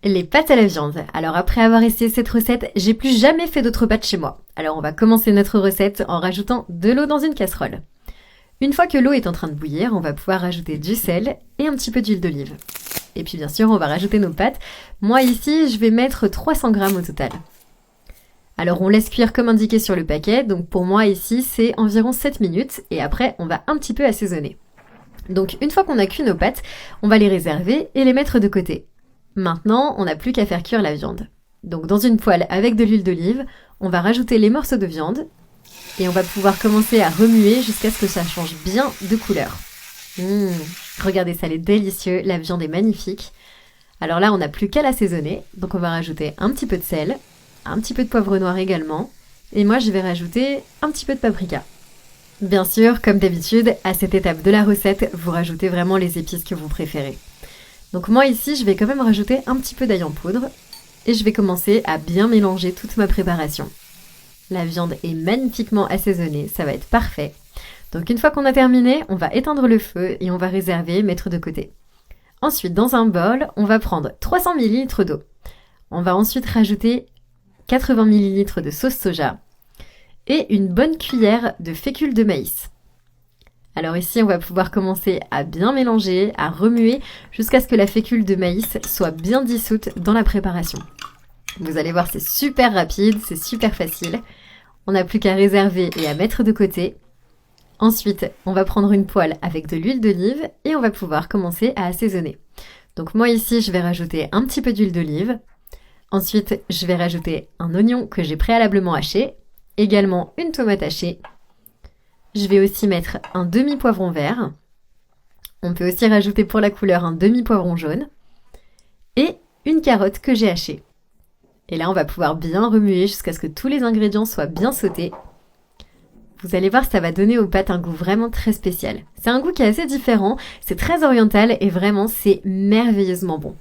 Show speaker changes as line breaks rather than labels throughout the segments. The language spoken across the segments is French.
Les pâtes à la viande. Alors après avoir essayé cette recette, j'ai plus jamais fait d'autres pâtes chez moi. Alors on va commencer notre recette en rajoutant de l'eau dans une casserole. Une fois que l'eau est en train de bouillir, on va pouvoir rajouter du sel et un petit peu d'huile d'olive. Et puis bien sûr, on va rajouter nos pâtes. Moi ici, je vais mettre 300 g au total. Alors on laisse cuire comme indiqué sur le paquet, donc pour moi ici c'est environ 7 minutes et après on va un petit peu assaisonner. Donc une fois qu'on a cuit nos pâtes, on va les réserver et les mettre de côté. Maintenant, on n'a plus qu'à faire cuire la viande. Donc dans une poêle avec de l'huile d'olive, on va rajouter les morceaux de viande et on va pouvoir commencer à remuer jusqu'à ce que ça change bien de couleur. Regardez ça, elle est délicieux, la viande est magnifique. Alors là, on n'a plus qu'à l'assaisonner, donc on va rajouter un petit peu de sel, un petit peu de poivre noir également, et moi je vais rajouter un petit peu de paprika. Bien sûr, comme d'habitude, à cette étape de la recette, vous rajoutez vraiment les épices que vous préférez. Donc moi ici, je vais quand même rajouter un petit peu d'ail en poudre et je vais commencer à bien mélanger toute ma préparation. La viande est magnifiquement assaisonnée, ça va être parfait. Donc une fois qu'on a terminé, on va éteindre le feu et on va réserver, mettre de côté. Ensuite, dans un bol, on va prendre 300 ml d'eau. On va ensuite rajouter 80 ml de sauce soja et une bonne cuillère de fécule de maïs. Alors ici, on va pouvoir commencer à bien mélanger, à remuer jusqu'à ce que la fécule de maïs soit bien dissoute dans la préparation. Vous allez voir, c'est super rapide, c'est super facile. On n'a plus qu'à réserver et à mettre de côté. Ensuite, on va prendre une poêle avec de l'huile d'olive et on va pouvoir commencer à assaisonner. Donc moi ici, je vais rajouter un petit peu d'huile d'olive. Ensuite, je vais rajouter un oignon que j'ai préalablement haché, également une tomate hachée. Je vais aussi mettre un demi-poivron vert. On peut aussi rajouter pour la couleur un demi-poivron jaune. Et une carotte que j'ai hachée. Et là, on va pouvoir bien remuer jusqu'à ce que tous les ingrédients soient bien sautés. Vous allez voir, ça va donner aux pâtes un goût vraiment très spécial. C'est un goût qui est assez différent, c'est très oriental et vraiment, c'est merveilleusement bon.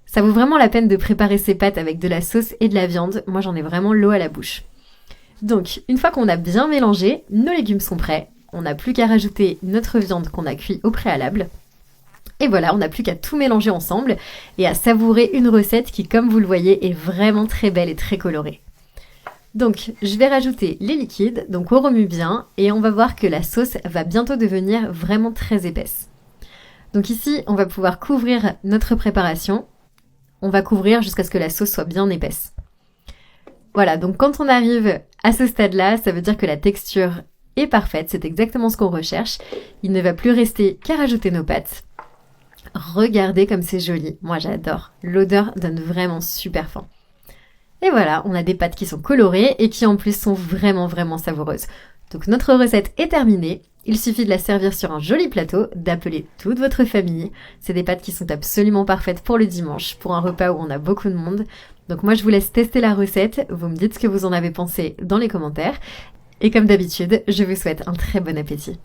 Ça vaut vraiment la peine de préparer ces pâtes avec de la sauce et de la viande. Moi, j'en ai vraiment l'eau à la bouche. Donc, une fois qu'on a bien mélangé, nos légumes sont prêts. On n'a plus qu'à rajouter notre viande qu'on a cuit au préalable. Et voilà, on n'a plus qu'à tout mélanger ensemble et à savourer une recette qui, comme vous le voyez, est vraiment très belle et très colorée. Donc, je vais rajouter les liquides, donc on remue bien et on va voir que la sauce va bientôt devenir vraiment très épaisse. Donc ici, on va pouvoir couvrir notre préparation. On va couvrir jusqu'à ce que la sauce soit bien épaisse. Voilà, donc quand on arrive à ce stade-là, ça veut dire que la texture est parfaite, c'est exactement ce qu'on recherche. Il ne va plus rester qu'à rajouter nos pâtes. Regardez comme c'est joli, moi j'adore. L'odeur donne vraiment super faim. Et voilà, on a des pâtes qui sont colorées et qui en plus sont vraiment savoureuses. Donc notre recette est terminée. Il suffit de la servir sur un joli plateau, d'appeler toute votre famille. C'est des pâtes qui sont absolument parfaites pour le dimanche, pour un repas où on a beaucoup de monde. Donc moi je vous laisse tester la recette, vous me dites ce que vous en avez pensé dans les commentaires. Et comme d'habitude, je vous souhaite un très bon appétit.